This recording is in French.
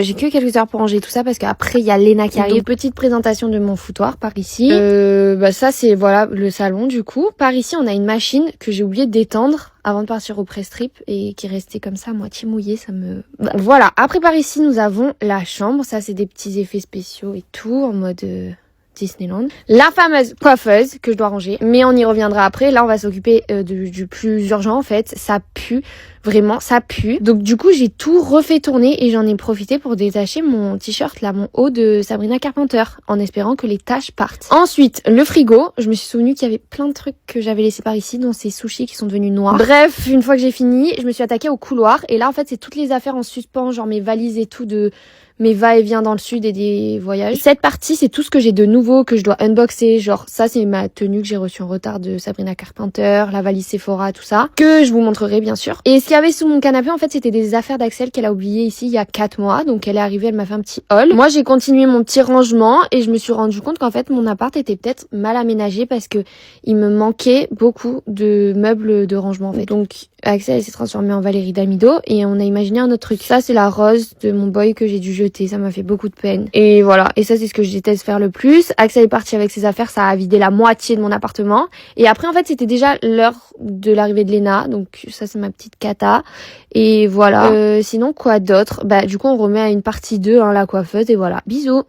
j'ai que quelques heures pour ranger tout ça parce qu'après il y a Léna qui arrive. Donc, petite présentation de mon foutoir par ici. Ça c'est voilà le salon du coup. Par ici on a une machine que j'ai oublié d'étendre avant de partir au press trip et qui restait comme ça à moitié mouillée, ça me... Bon, voilà, après par ici nous avons la chambre, ça c'est des petits effets spéciaux et tout en mode Disneyland. La fameuse coiffeuse que je dois ranger, mais on y reviendra après. Là on va s'occuper du plus urgent en fait, ça pue, vraiment ça pue. Donc du coup j'ai tout refait tourner et j'en ai profité pour détacher mon t-shirt là, mon haut de Sabrina Carpenter, en espérant que les taches partent. Ensuite le frigo, je me suis souvenu qu'il y avait plein de trucs que j'avais laissés par ici, dont ces sushis qui sont devenus noirs. Bref, une fois que j'ai fini, je me suis attaquée au couloir et là en fait c'est toutes les affaires en suspens, genre mes valises et tout, de mes va-et-vient dans le sud et des voyages. Cette partie, c'est tout ce que j'ai de nouveau que je dois unboxer. Genre, ça, c'est ma tenue que j'ai reçue en retard de Sabrina Carpenter, la valise Sephora, tout ça, que je vous montrerai, bien sûr. Et ce qu'il y avait sous mon canapé, en fait, c'était des affaires d'Axel qu'elle a oubliées ici il y a 4 mois. Donc, elle est arrivée, elle m'a fait un petit haul. Moi, j'ai continué mon petit rangement et je me suis rendu compte qu'en fait, mon appart était peut-être mal aménagé parce que il me manquait beaucoup de meubles de rangement, en fait. Donc, Axel s'est transformé en Valérie Damido et on a imaginé un autre truc. Ça, c'est la rose de mon boy que j'ai dû jeter. Ça m'a fait beaucoup de peine. Et voilà. Et ça, c'est ce que je déteste faire le plus. Axel est parti avec ses affaires. Ça a vidé la moitié de mon appartement. Et après, en fait, c'était déjà l'heure de l'arrivée de Léna. Donc, ça, c'est ma petite cata. Et voilà. Sinon, quoi d'autre? Bah, du coup, on remet à une partie 2, hein, la coiffeuse. Et voilà. Bisous.